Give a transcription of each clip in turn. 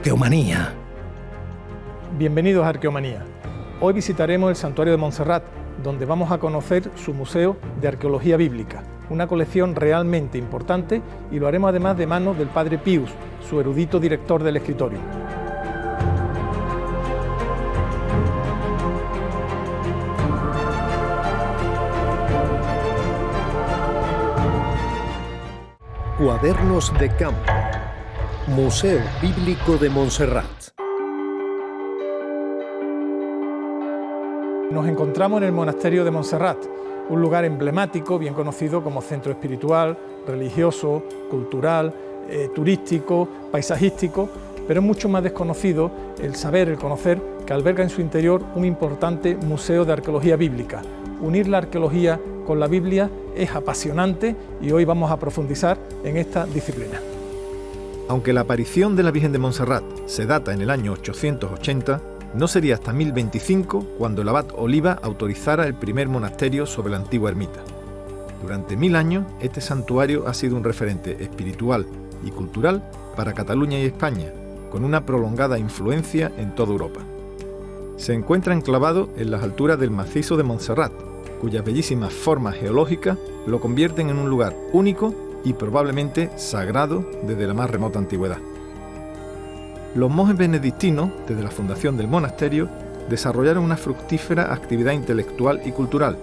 Arqueomanía. Bienvenidos a Arqueomanía. Hoy visitaremos el Santuario de Montserrat, donde vamos a conocer su Museo de Arqueología Bíblica, una colección realmente importante, y lo haremos además de manos del Padre Pius, su erudito director del escritorio. Cuadernos de campo. Museo Bíblico de Montserrat. Nos encontramos en el monasterio de Montserrat, un lugar emblemático, bien conocido como centro espiritual, religioso, cultural, turístico, paisajístico, pero es mucho más desconocido el saber, el conocer, que alberga en su interior un importante museo de arqueología bíblica. Unir la arqueología con la Biblia es apasionante y hoy vamos a profundizar en esta disciplina. Aunque la aparición de la Virgen de Montserrat se data en el año 880, no sería hasta 1025 cuando el abad Oliba autorizara el primer monasterio sobre la antigua ermita. Durante 1000 años, este santuario ha sido un referente espiritual y cultural para Cataluña y España, con una prolongada influencia en toda Europa. Se encuentra enclavado en las alturas del macizo de Montserrat, cuyas bellísimas formas geológicas lo convierten en un lugar único y probablemente sagrado desde la más remota antigüedad. Los monjes benedictinos, desde la fundación del monasterio, desarrollaron una fructífera actividad intelectual y cultural,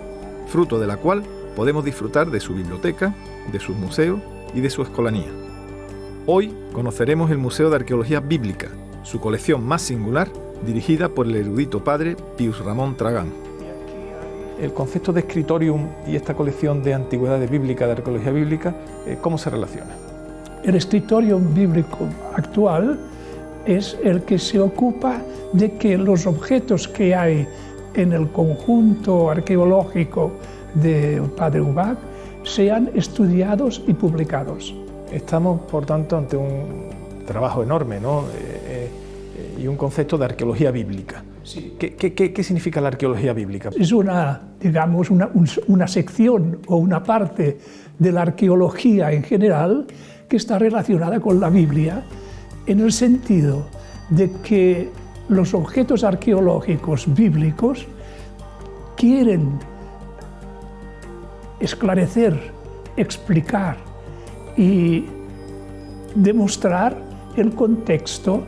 fruto de la cual podemos disfrutar de su biblioteca, de sus museos y de su escolanía. Hoy conoceremos el Museo de Arqueología Bíblica, su colección más singular, dirigida por el erudito padre Pius Ramón Tragán. El concepto de scriptorium y esta colección de antigüedades bíblicas, de arqueología bíblica, ¿cómo se relaciona? El scriptorium bíblico actual es el que se ocupa de que los objetos que hay en el conjunto arqueológico del Padre Ubach sean estudiados y publicados. Estamos, por tanto, ante un trabajo enorme, ¿no? Y un concepto de arqueología bíblica. Sí. ¿Qué significa la arqueología bíblica? Es una sección o una parte de la arqueología en general que está relacionada con la Biblia, en el sentido de que los objetos arqueológicos bíblicos quieren esclarecer, explicar y demostrar el contexto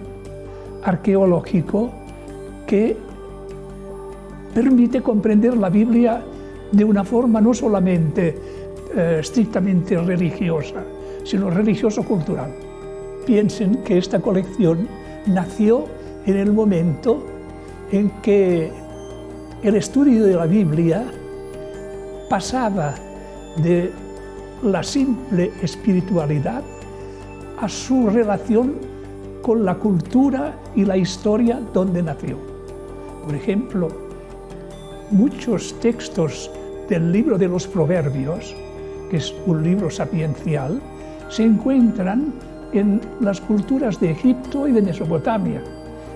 arqueológico que permite comprender la Biblia de una forma no solamente estrictamente religiosa, sino religioso-cultural. Piensen que esta colección nació en el momento en que el estudio de la Biblia pasaba de la simple espiritualidad a su relación con la cultura y la historia donde nació. Por ejemplo, muchos textos del libro de los Proverbios, que es un libro sapiencial, se encuentran en las culturas de Egipto y de Mesopotamia.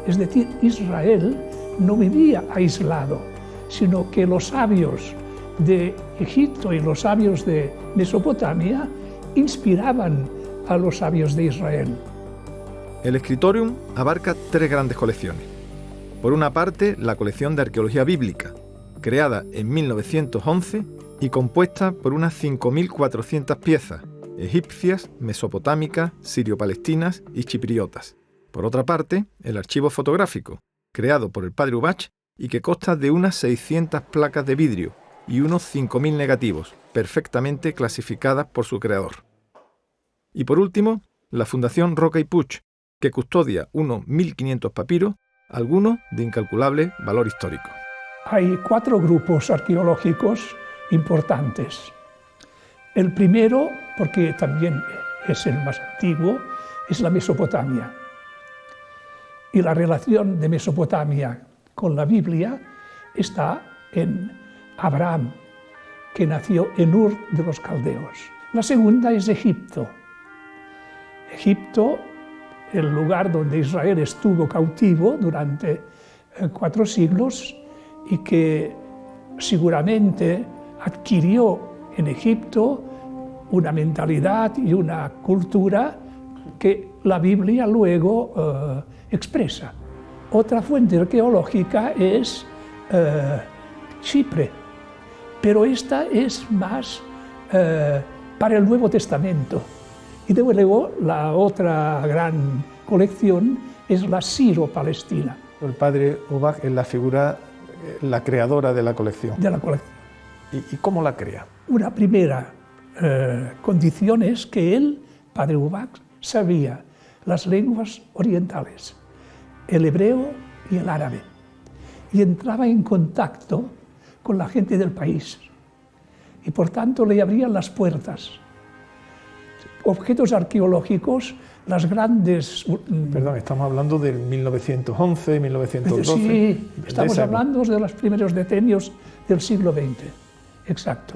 Es decir, Israel no vivía aislado, sino que los sabios de Egipto y los sabios de Mesopotamia inspiraban a los sabios de Israel. El scriptorium abarca 3 grandes colecciones. Por una parte, la colección de arqueología bíblica, creada en 1911 y compuesta por unas 5.400 piezas, egipcias, mesopotámicas, sirio-palestinas y chipriotas. Por otra parte, el archivo fotográfico, creado por el padre Ubach y que consta de unas 600 placas de vidrio y unos 5.000 negativos, perfectamente clasificadas por su creador. Y por último, la Fundación Roca y Puig, que custodia unos 1.500 papiros, algunos de incalculable valor histórico. Hay 4 grupos arqueológicos importantes. El primero, porque también es el más antiguo, es la Mesopotamia. Y la relación de Mesopotamia con la Biblia está en Abraham, que nació en Ur de los Caldeos. La segunda es Egipto. Egipto, el lugar donde Israel estuvo cautivo durante 4 siglos y que seguramente adquirió en Egipto una mentalidad y una cultura que la Biblia luego expresa. Otra fuente arqueológica es Chipre, pero esta es más para el Nuevo Testamento. Y luego la otra gran colección es la Siro-Palestina. El padre Ubach es la figura, la creadora de la colección. De la colección. ¿Y cómo la crea? Una primera condición es que él, padre Ubach, sabía las lenguas orientales, el hebreo y el árabe, y entraba en contacto con la gente del país, y por tanto le abrían las puertas. Objetos arqueológicos, las grandes... Perdón, estamos hablando del 1911, 1912... Sí, estamos hablando de los primeros decenios del siglo XX, exacto.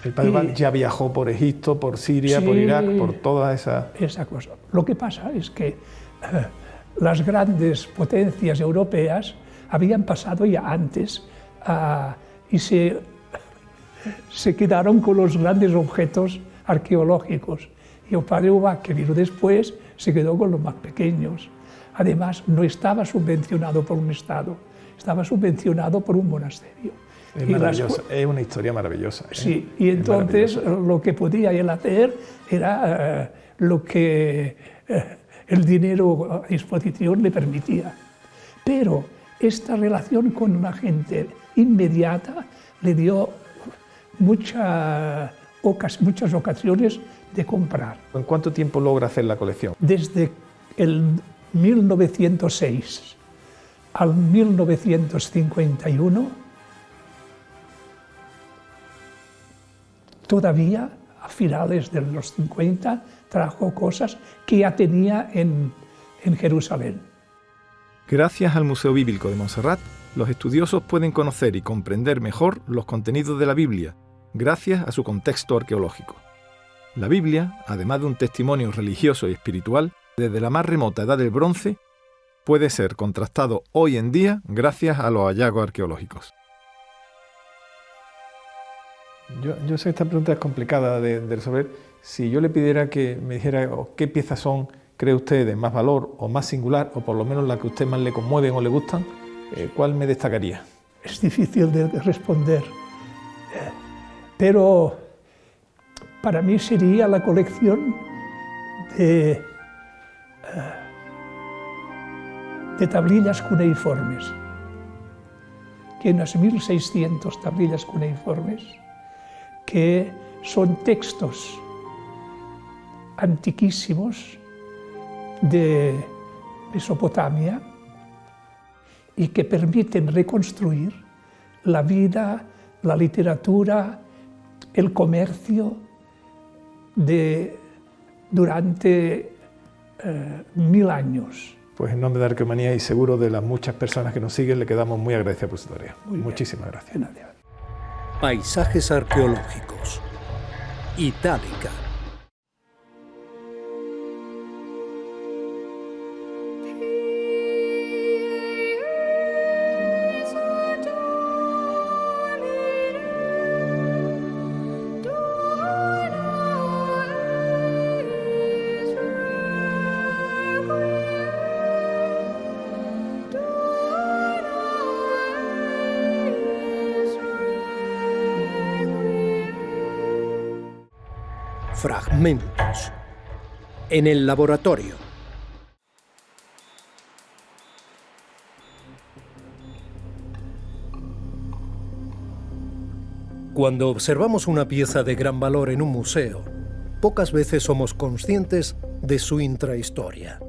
El padre Ubach ya viajó por Egipto, por Siria, sí, por Irak, por toda esa cosa. Lo que pasa es que las grandes potencias europeas habían pasado ya antes y se quedaron con los grandes objetos arqueológicos. Y el padre Ubach, que vino después, se quedó con los más pequeños. Además, no estaba subvencionado por un Estado, estaba subvencionado por un monasterio. Es maravillosa, es una historia maravillosa. Sí, y entonces lo que podía él hacer era lo que el dinero a disposición le permitía. Pero esta relación con la gente inmediata le dio muchas ocasiones de comprar. ¿En cuánto tiempo logra hacer la colección? Desde el 1906 al 1951, todavía a finales de los 50 trajo cosas que ya tenía en Jerusalén. Gracias al Museo Bíblico de Montserrat, los estudiosos pueden conocer y comprender mejor los contenidos de la Biblia, gracias a su contexto arqueológico. La Biblia, además de un testimonio religioso y espiritual, desde la más remota edad del bronce, puede ser contrastado hoy en día gracias a los hallazgos arqueológicos. Yo sé que esta pregunta es complicada de resolver. Si yo le pidiera que me dijera qué piezas son, cree usted, de más valor o más singular, o por lo menos la que a usted más le conmueven o le gustan, ¿cuál me destacaría? Es difícil de responder, pero para mí sería la colección de tablillas cuneiformes, que hay unas 1600 tablillas cuneiformes, que son textos antiquísimos de Mesopotamia y que permiten reconstruir la vida, la literatura, el comercio durante 1000 años. Pues en nombre de Arqueomanía y seguro de las muchas personas que nos siguen, le quedamos muy agradecidos por su tarea. Muchísimas gracias. Paisajes arqueológicos. Itálica. Fragmentos. En el laboratorio. Cuando observamos una pieza de gran valor en un museo, pocas veces somos conscientes de su intrahistoria.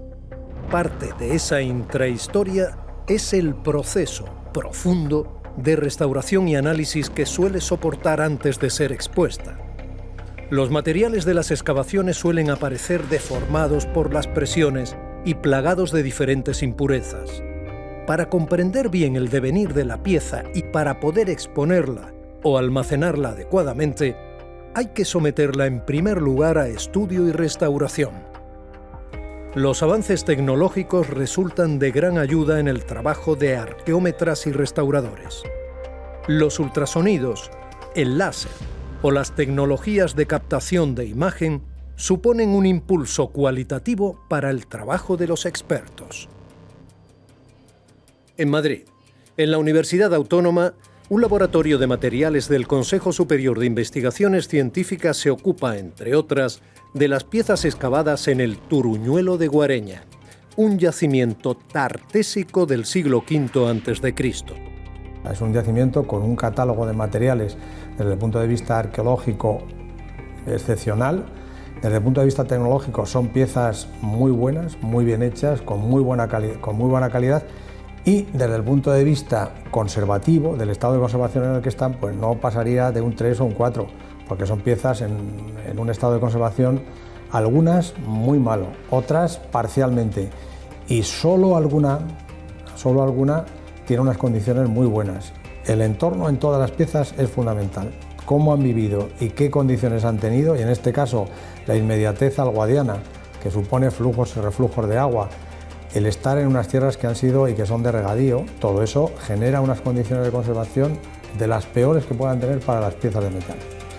Parte de esa intrahistoria es el proceso profundo de restauración y análisis que suele soportar antes de ser expuesta. Los materiales de las excavaciones suelen aparecer deformados por las presiones y plagados de diferentes impurezas. Para comprender bien el devenir de la pieza y para poder exponerla o almacenarla adecuadamente, hay que someterla en primer lugar a estudio y restauración. Los avances tecnológicos resultan de gran ayuda en el trabajo de arqueómetras y restauradores. Los ultrasonidos, el láser o las tecnologías de captación de imagen suponen un impulso cualitativo para el trabajo de los expertos. En Madrid, en la Universidad Autónoma, un laboratorio de materiales del Consejo Superior de Investigaciones Científicas se ocupa, entre otras, de las piezas excavadas en el Turuñuelo de Guareña, un yacimiento tartésico del siglo V a.C. Es un yacimiento con un catálogo de materiales desde el punto de vista arqueológico excepcional. Desde el punto de vista tecnológico son piezas muy buenas, muy bien hechas, con muy buena calidad, y desde el punto de vista conservativo, del estado de conservación en el que están, pues no pasaría de un 3 o un 4, porque son piezas en un estado de conservación, algunas muy malo, otras parcialmente, y solo alguna tiene unas condiciones muy buenas. El entorno en todas las piezas es fundamental. Cómo han vivido y qué condiciones han tenido, y en este caso la inmediatez alguadiana, que supone flujos y reflujos de agua, el estar en unas tierras que han sido y que son de regadío, todo eso genera unas condiciones de conservación de las peores que puedan tener para las piezas de metal.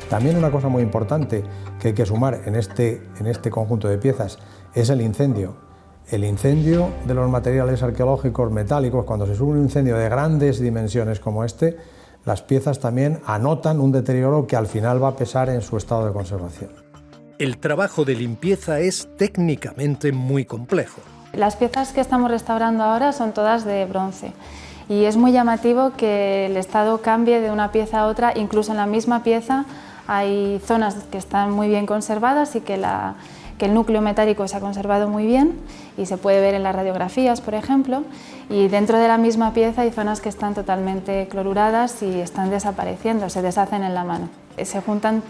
También una cosa muy importante que hay que sumar en este conjunto de piezas es el incendio. El incendio de los materiales arqueológicos metálicos, cuando se sube un incendio de grandes dimensiones como este, las piezas también anotan un deterioro que al final va a pesar en su estado de conservación. El trabajo de limpieza es técnicamente muy complejo. Las piezas que estamos restaurando ahora son todas de bronce y es muy llamativo que el estado cambie de una pieza a otra. Incluso en la misma pieza hay zonas que están muy bien conservadas y que el núcleo metálico se ha conservado muy bien y se puede ver en las radiografías, por ejemplo, y dentro de la misma pieza hay zonas que están totalmente cloruradas y están desapareciendo, se deshacen en la mano. Se juntan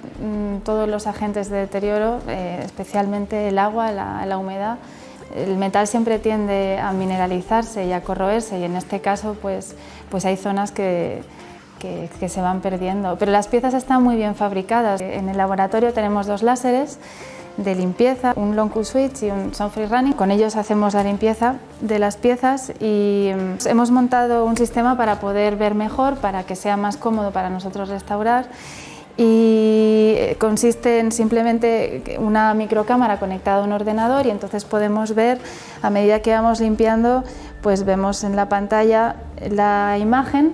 todos los agentes de deterioro, especialmente el agua, la humedad. El metal siempre tiende a mineralizarse y a corroerse, y en este caso pues hay zonas que se van perdiendo. Pero las piezas están muy bien fabricadas. En el laboratorio tenemos 2 láseres de limpieza, un long cool switch y un sound free running. Con ellos hacemos la limpieza de las piezas y hemos montado un sistema para poder ver mejor, para que sea más cómodo para nosotros restaurar. Y consiste en simplemente una microcámara conectada a un ordenador, y entonces podemos ver, a medida que vamos limpiando, pues vemos en la pantalla la imagen,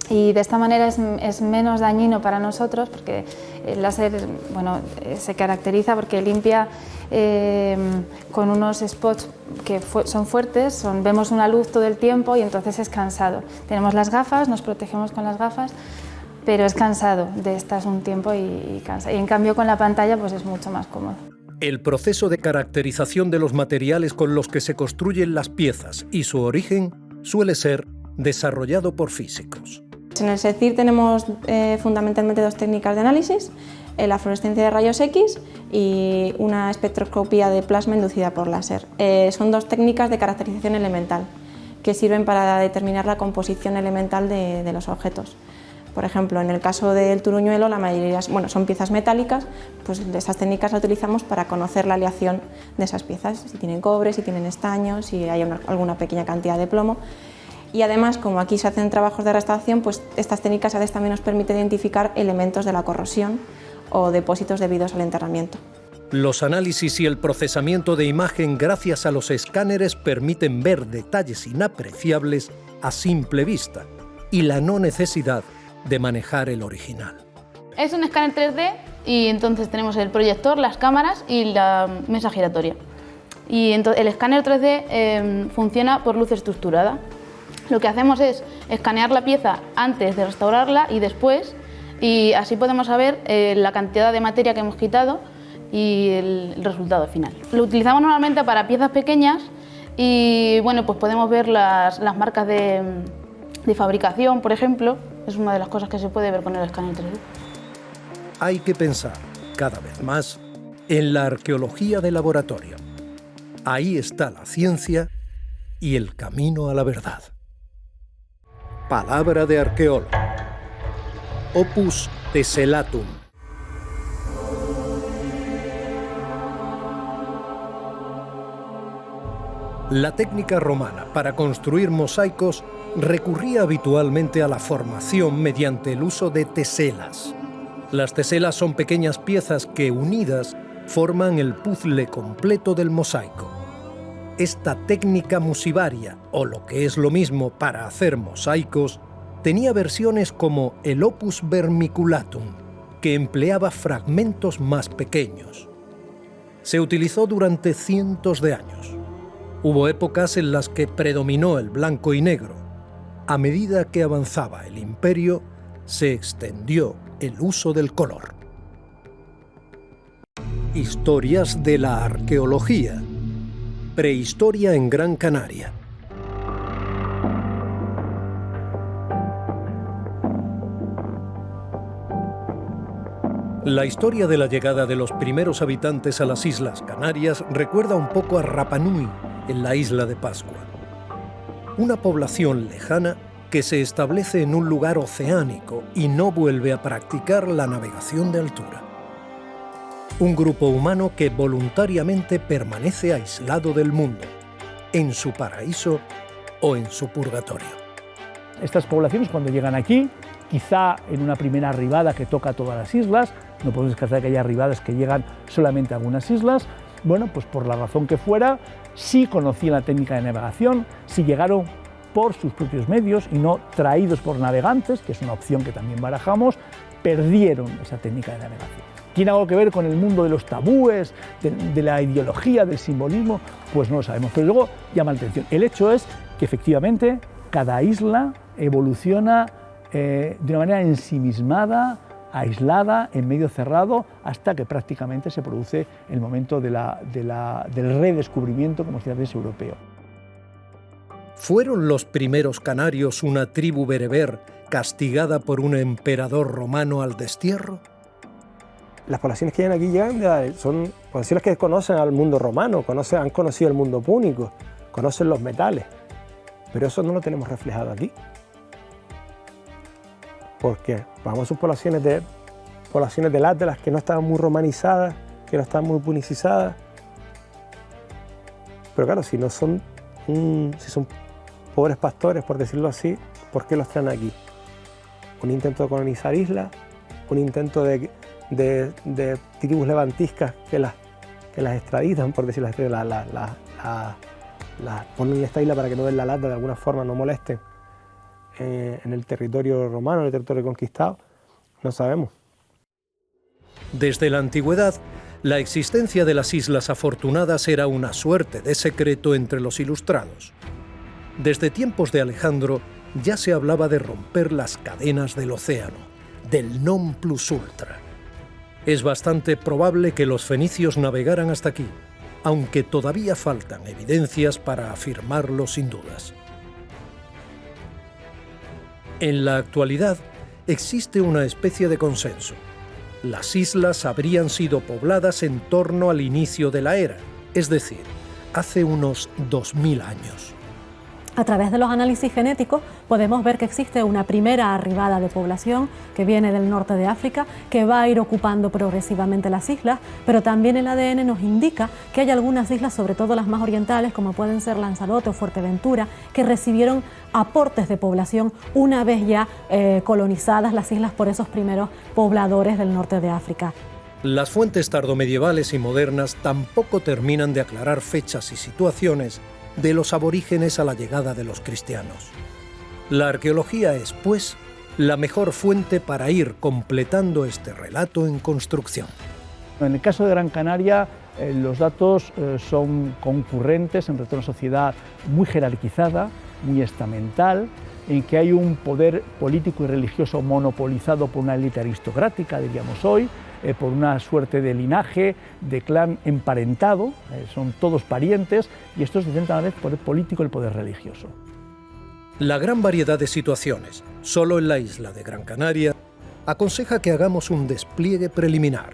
y de esta manera es menos dañino para nosotros, porque el láser se caracteriza porque limpia con unos spots que son fuertes, vemos una luz todo el tiempo y entonces es cansado. Tenemos las gafas, nos protegemos con las gafas, pero es cansado de estar un tiempo y cansa. Y en cambio con la pantalla pues es mucho más cómodo. El proceso de caracterización de los materiales con los que se construyen las piezas y su origen suele ser desarrollado por físicos. En el SECIR tenemos fundamentalmente 2 técnicas de análisis, la fluorescencia de rayos X y una espectroscopía de plasma inducida por láser. Son 2 técnicas de caracterización elemental que sirven para determinar la composición elemental de los objetos. Por ejemplo, en el caso del Turuñuelo, la mayoría son piezas metálicas, pues esas técnicas las utilizamos para conocer la aleación de esas piezas, si tienen cobre, si tienen estaño, si hay alguna pequeña cantidad de plomo. Y además, como aquí se hacen trabajos de restauración, pues estas técnicas a veces también nos permiten identificar elementos de la corrosión o depósitos debidos al enterramiento. Los análisis y el procesamiento de imagen gracias a los escáneres permiten ver detalles inapreciables a simple vista y la no necesidad de manejar el original. Es un escáner 3D y entonces tenemos el proyector, las cámaras y la mesa giratoria. Y entonces el escáner 3D funciona por luz estructurada. Lo que hacemos es escanear la pieza antes de restaurarla y después, y así podemos saber la cantidad de materia que hemos quitado y el resultado final. Lo utilizamos normalmente para piezas pequeñas y pues podemos ver las marcas de fabricación, por ejemplo. Es una de las cosas que se puede ver con el escáner 3D. Hay que pensar cada vez más en la arqueología de laboratorio. Ahí está la ciencia y el camino a la verdad. Palabra de arqueólogo. Opus Tessellatum. La técnica romana para construir mosaicos recurría habitualmente a la formación mediante el uso de teselas. Las teselas son pequeñas piezas que, unidas, forman el puzzle completo del mosaico. Esta técnica musivaria, o lo que es lo mismo para hacer mosaicos, tenía versiones como el opus vermiculatum, que empleaba fragmentos más pequeños. Se utilizó durante cientos de años. Hubo épocas en las que predominó el blanco y negro. A medida que avanzaba el imperio, se extendió el uso del color. Historias de la arqueología. Prehistoria en Gran Canaria. La historia de la llegada de los primeros habitantes a las Islas Canarias recuerda un poco a Rapa Nui, en la isla de Pascua. Una población lejana que se establece en un lugar oceánico y no vuelve a practicar la navegación de altura. Un grupo humano que voluntariamente permanece aislado del mundo, en su paraíso o en su purgatorio. Estas poblaciones, cuando llegan aquí, quizá en una primera arribada que toca todas las islas, no podemos descartar que haya arribadas que llegan solamente a algunas islas, bueno, pues por la razón que fuera, sí conocían la técnica de navegación, sí llegaron por sus propios medios y no traídos por navegantes, que es una opción que también barajamos, perdieron esa técnica de navegación. ¿Tiene algo que ver con el mundo de los tabúes, de la ideología, del simbolismo? Pues no lo sabemos, pero luego llama la atención. El hecho es que efectivamente cada isla evoluciona de una manera ensimismada, aislada, en medio cerrado, hasta que prácticamente se produce el momento del redescubrimiento, como se dice, europeo. ¿Fueron los primeros canarios una tribu bereber castigada por un emperador romano al destierro? Las poblaciones que llegan aquí son poblaciones que conocen al mundo romano, han conocido el mundo púnico, conocen los metales, pero eso no lo tenemos reflejado aquí. Porque vamos a sus poblaciones del Atlas que no estaban muy romanizadas, que no estaban muy punicizadas. Pero claro, si son pobres pastores, por decirlo así, ¿por qué los traen aquí? Un intento de colonizar islas, un intento de tribus levantiscas que las extraditan, por decirlo así, las ponen en esta isla para que no den la lata, de alguna forma no molesten en el territorio romano, en el territorio conquistado, no sabemos. Desde la antigüedad, la existencia de las Islas Afortunadas era una suerte de secreto entre los ilustrados. Desde tiempos de Alejandro ya se hablaba de romper las cadenas del océano, del non plus ultra. Es bastante probable que los fenicios navegaran hasta aquí, aunque todavía faltan evidencias para afirmarlo sin dudas. En la actualidad existe una especie de consenso. Las islas habrían sido pobladas en torno al inicio de la era, es decir, hace unos 2000 años. A través de los análisis genéticos podemos ver que existe una primera arribada de población que viene del norte de África, que va a ir ocupando progresivamente las islas, pero también el ADN nos indica que hay algunas islas, sobre todo las más orientales, como pueden ser Lanzarote o Fuerteventura, que recibieron aportes de población una vez ya colonizadas las islas por esos primeros pobladores del norte de África. Las fuentes tardomedievales y modernas tampoco terminan de aclarar fechas y situaciones de los aborígenes a la llegada de los cristianos. La arqueología es, pues, la mejor fuente para ir completando este relato en construcción. En el caso de Gran Canaria, los datos son concurrentes entre una sociedad muy jerarquizada, muy estamental, en que hay un poder político y religioso monopolizado por una élite aristocrática, diríamos hoy, por una suerte de linaje, de clan emparentado, son todos parientes, y esto se centra a la vez por el político y el poder religioso. La gran variedad de situaciones, solo en la isla de Gran Canaria, aconseja que hagamos un despliegue preliminar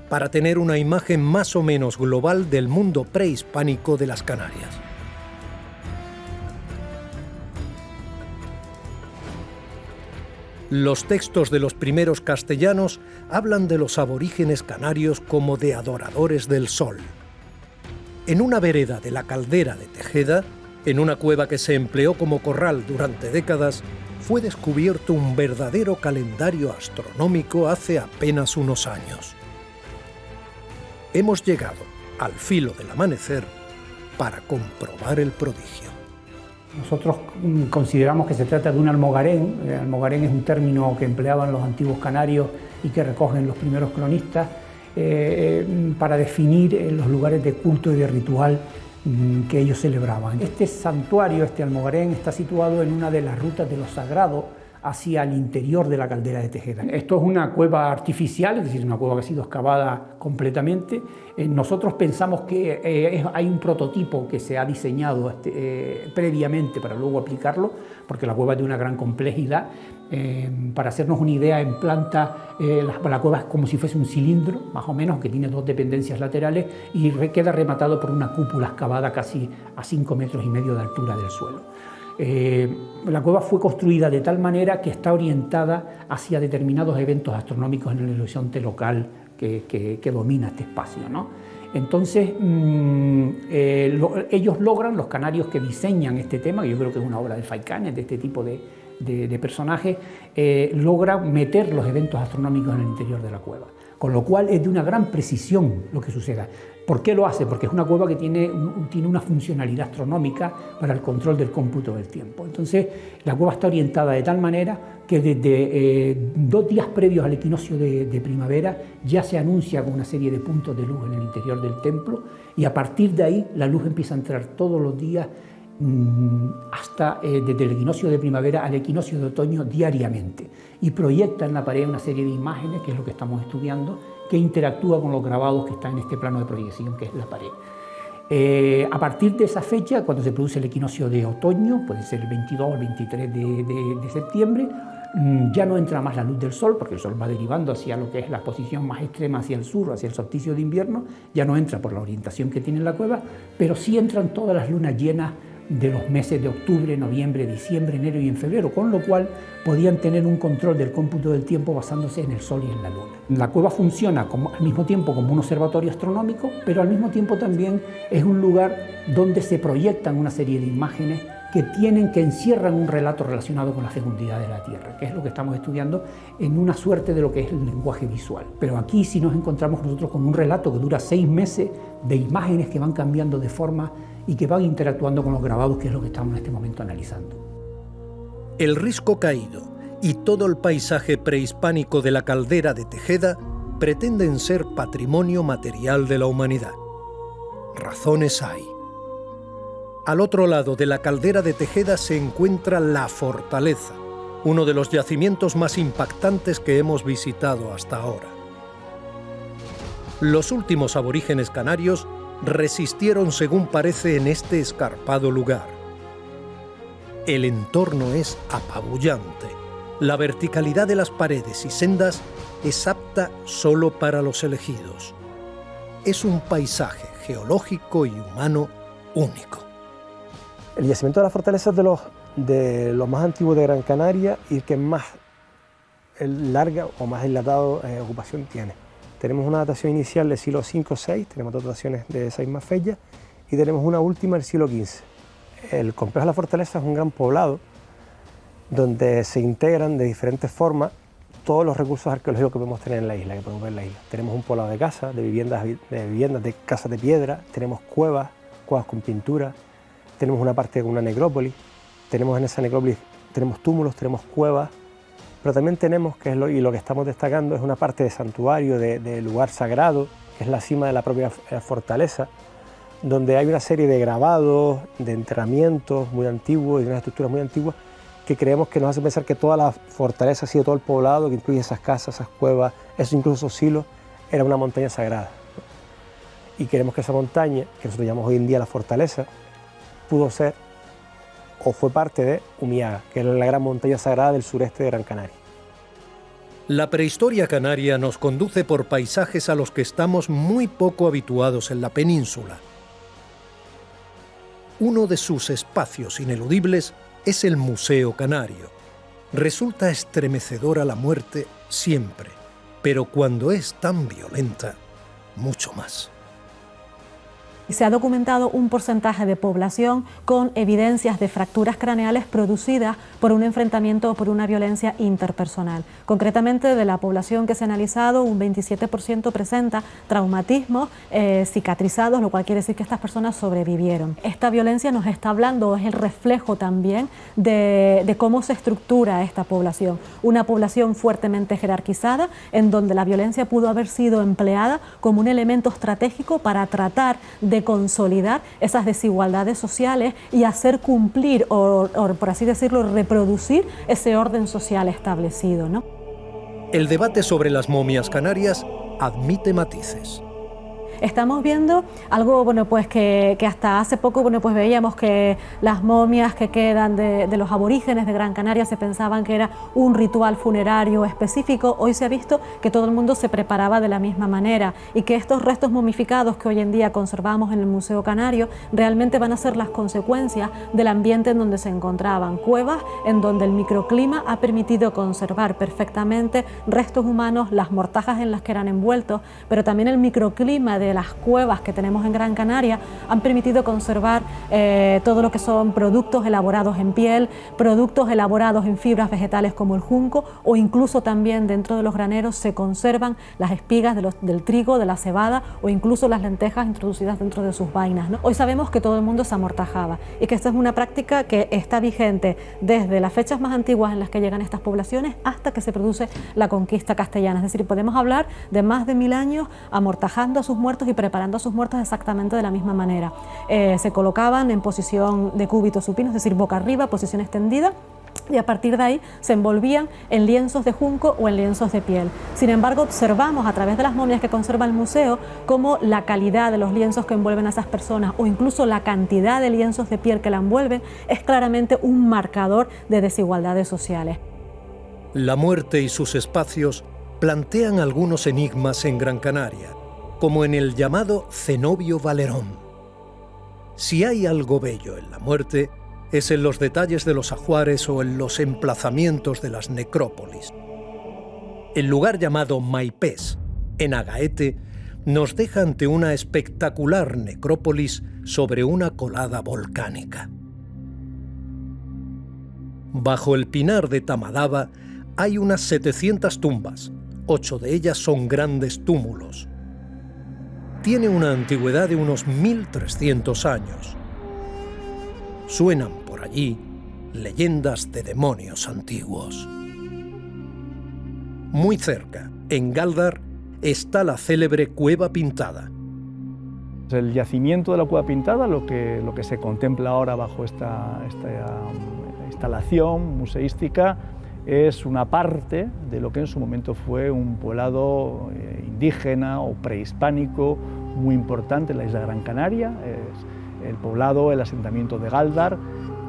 para tener una imagen más o menos global del mundo prehispánico de las Canarias. Los textos de los primeros castellanos hablan de los aborígenes canarios como de adoradores del sol. En una vereda de la Caldera de Tejeda, en una cueva que se empleó como corral durante décadas, fue descubierto un verdadero calendario astronómico hace apenas unos años. hemos llegado al filo del amanecer para comprobar el prodigio. Nosotros consideramos que se trata de un almogarén. El almogarén es un término que empleaban los antiguos canarios y que recogen los primeros cronistas para definir los lugares de culto y de ritual que ellos celebraban. Este santuario, este almogarén, está situado en una de las rutas de los sagrados hacia el interior de la caldera de Tejeda. Esto es una cueva artificial, es decir, una cueva que ha sido excavada completamente. Nosotros pensamos que hay un prototipo que se ha diseñado previamente para luego aplicarlo, porque la cueva es de una gran complejidad. Para hacernos una idea, en planta la cueva es como si fuese un cilindro, más o menos, que tiene 2 dependencias laterales y queda rematado por una cúpula excavada casi a 5,5 metros de altura del suelo. La cueva fue construida de tal manera que está orientada hacia determinados eventos astronómicos en el horizonte local que domina este espacio, ¿no? Entonces, ellos logran, los canarios que diseñan este tema, que yo creo que es una obra de Faicanes, de este tipo de personajes, logran meter los eventos astronómicos en el interior de la cueva, con lo cual es de una gran precisión lo que suceda. ¿Por qué lo hace? Porque es una cueva que tiene una funcionalidad astronómica para el control del cómputo del tiempo. Entonces, la cueva está orientada de tal manera que desde 2 días previos al equinoccio de primavera ya se anuncia con una serie de puntos de luz en el interior del templo, y a partir de ahí la luz empieza a entrar todos los días hasta desde el equinoccio de primavera al equinoccio de otoño diariamente, y proyecta en la pared una serie de imágenes, que es lo que estamos estudiando, que interactúa con los grabados que están en este plano de proyección que es la pared. A partir de esa fecha, cuando se produce el equinoccio de otoño, puede ser el 22 o el 23 de septiembre, ya no entra más la luz del sol, porque el sol va derivando hacia lo que es la posición más extrema, hacia el sur, hacia el solsticio de invierno, ya no entra por la orientación que tiene la cueva, pero sí entran todas las lunas llenas de los meses de octubre, noviembre, diciembre, enero y en febrero, con lo cual podían tener un control del cómputo del tiempo basándose en el sol y en la luna. La cueva funciona al mismo tiempo como un observatorio astronómico, pero al mismo tiempo también es un lugar donde se proyectan una serie de imágenes que encierran un relato relacionado con la fecundidad de la Tierra, que es lo que estamos estudiando en una suerte de lo que es el lenguaje visual. Pero aquí sí nos encontramos nosotros con un relato que dura 6 meses de imágenes que van cambiando de forma y que van interactuando con los grabados, que es lo que estamos en este momento analizando. El risco caído y todo el paisaje prehispánico de la caldera de Tejeda pretenden ser patrimonio material de la humanidad. Razones hay. Al otro lado de la caldera de Tejeda se encuentra la fortaleza, uno de los yacimientos más impactantes que hemos visitado hasta ahora. Los últimos aborígenes canarios resistieron, según parece, en este escarpado lugar. El entorno es apabullante. La verticalidad de las paredes y sendas es apta solo para los elegidos. Es un paisaje geológico y humano único. El yacimiento de la fortaleza es de los más antiguos de Gran Canaria y el que más larga o más dilatado ocupación tiene. Tenemos una datación inicial del siglo V o VI, tenemos 2 dataciones de esa misma fecha y tenemos una última del siglo XV. El complejo de la fortaleza es un gran poblado donde se integran de diferentes formas todos los recursos arqueológicos que podemos tener en la isla, que podemos ver en la isla. Tenemos un poblado de casas, de viviendas de casas de piedra, tenemos cuevas con pintura, tenemos una parte con una necrópolis, tenemos en esa necrópolis tenemos túmulos, tenemos cuevas, pero también tenemos, y lo que estamos destacando, es una parte de santuario, de lugar sagrado, que es la cima de la propia fortaleza, donde hay una serie de grabados, de enterramientos muy antiguos y de unas estructuras muy antiguas que creemos que nos hace pensar que toda la fortaleza, ha sido todo el poblado, que incluye esas casas, esas cuevas, incluso esos silos, era una montaña sagrada. Y queremos que esa montaña, que nosotros llamamos hoy en día la fortaleza, pudo ser o fue parte de Humiaga, que es la gran montaña sagrada del sureste de Gran Canaria. La prehistoria canaria nos conduce por paisajes a los que estamos muy poco habituados en la península. Uno de sus espacios ineludibles es el Museo Canario. Resulta estremecedora la muerte siempre, pero cuando es tan violenta, mucho más. y se ha documentado un porcentaje de población con evidencias de fracturas craneales producidas por un enfrentamiento o por una violencia interpersonal. Concretamente, de la población que se ha analizado, un 27% presenta traumatismos cicatrizados, lo cual quiere decir que estas personas sobrevivieron. Esta violencia nos está hablando, es el reflejo también de cómo se estructura esta población. Una población fuertemente jerarquizada, en donde la violencia pudo haber sido empleada como un elemento estratégico para tratar de consolidar esas desigualdades sociales y hacer cumplir o por así decirlo, reproducir ese orden social establecido, ¿no? El debate sobre las momias canarias admite matices. Estamos viendo algo pues que hasta hace poco pues veíamos que las momias que quedan de los aborígenes de Gran Canaria se pensaban que era un ritual funerario específico. Hoy se ha visto que todo el mundo se preparaba de la misma manera y que estos restos momificados que hoy en día conservamos en el Museo Canario realmente van a ser las consecuencias del ambiente en donde se encontraban. Cuevas en donde el microclima ha permitido conservar perfectamente restos humanos, las mortajas en las que eran envueltos, pero también el microclima de las cuevas que tenemos en Gran Canaria han permitido conservar todo lo que son productos elaborados en piel, productos elaborados en fibras vegetales como el junco, o incluso también dentro de los graneros se conservan las espigas del trigo, de la cebada o incluso las lentejas introducidas dentro de sus vainas, ¿no? Hoy sabemos que todo el mundo se amortajaba y que esta es una práctica que está vigente desde las fechas más antiguas en las que llegan estas poblaciones hasta que se produce la conquista castellana. Es decir, podemos hablar de más de 1000 años amortajando a sus muertos y preparando a sus muertos exactamente de la misma manera. Se colocaban en posición de cúbito supino, es decir, boca arriba, posición extendida, y a partir de ahí se envolvían en lienzos de junco o en lienzos de piel. Sin embargo, observamos a través de las momias que conserva el museo cómo la calidad de los lienzos que envuelven a esas personas o incluso la cantidad de lienzos de piel que la envuelven es claramente un marcador de desigualdades sociales. La muerte y sus espacios plantean algunos enigmas en Gran Canaria, como en el llamado cenobio Valerón. Si hay algo bello en la muerte, es en los detalles de los ajuares o en los emplazamientos de las necrópolis. El lugar llamado Maipés, en Agaete, nos deja ante una espectacular necrópolis sobre una colada volcánica. Bajo el pinar de Tamadaba hay unas 700 tumbas, 8 de ellas son grandes túmulos. Tiene una antigüedad de unos 1300 años. Suenan por allí leyendas de demonios antiguos. Muy cerca, en Gáldar, está la célebre Cueva Pintada. El yacimiento de la Cueva Pintada, lo que se contempla ahora bajo esta instalación museística, es una parte de lo que en su momento fue un poblado indígena o prehispánico muy importante en la isla de Gran Canaria. Es el poblado, el asentamiento de Gáldar,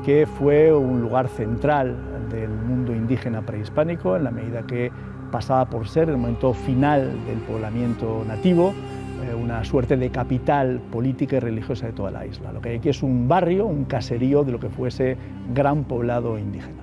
que fue un lugar central del mundo indígena prehispánico en la medida que pasaba por ser el momento final del poblamiento nativo, una suerte de capital política y religiosa de toda la isla. Lo que hay aquí es un barrio, un caserío de lo que fuese gran poblado indígena.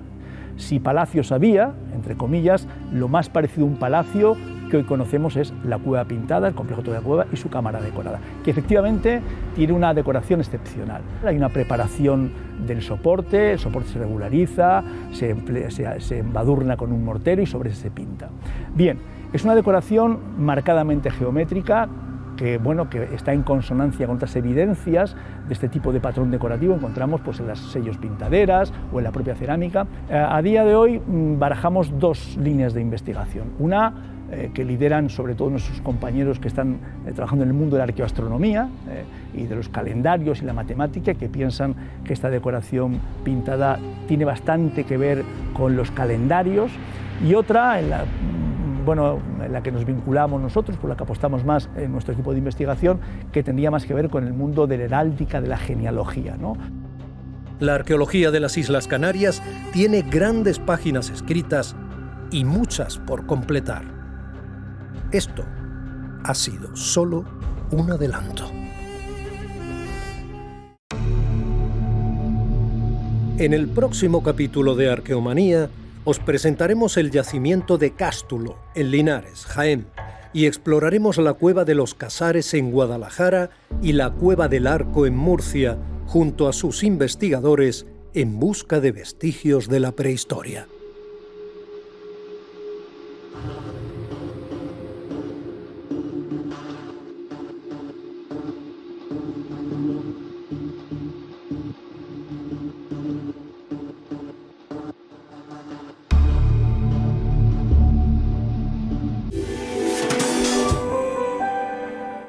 Si palacios había, entre comillas, lo más parecido a un palacio que hoy conocemos es la Cueva Pintada, el complejo de la cueva y su cámara decorada, que efectivamente tiene una decoración excepcional. Hay una preparación del soporte, el soporte se regulariza, se embadurna con un mortero y sobre ese se pinta. Bien, es una decoración marcadamente geométrica, que está en consonancia con otras evidencias de este tipo de patrón decorativo. Encontramos en las sellos pintaderas o en la propia cerámica. A día de hoy barajamos dos líneas de investigación. Una que lideran sobre todo nuestros compañeros que están trabajando en el mundo de la arqueoastronomía y de los calendarios y la matemática, que piensan que esta decoración pintada tiene bastante que ver con los calendarios, y otra en la que nos vinculamos nosotros, por la que apostamos más en nuestro equipo de investigación, que tendría más que ver con el mundo de la heráldica, de la genealogía, ¿no? La arqueología de las Islas Canarias tiene grandes páginas escritas y muchas por completar. Esto ha sido solo un adelanto. En el próximo capítulo de Arqueomanía os presentaremos el yacimiento de Cástulo, en Linares, Jaén, y exploraremos la Cueva de los Casares en Guadalajara y la Cueva del Arco en Murcia, junto a sus investigadores en busca de vestigios de la prehistoria.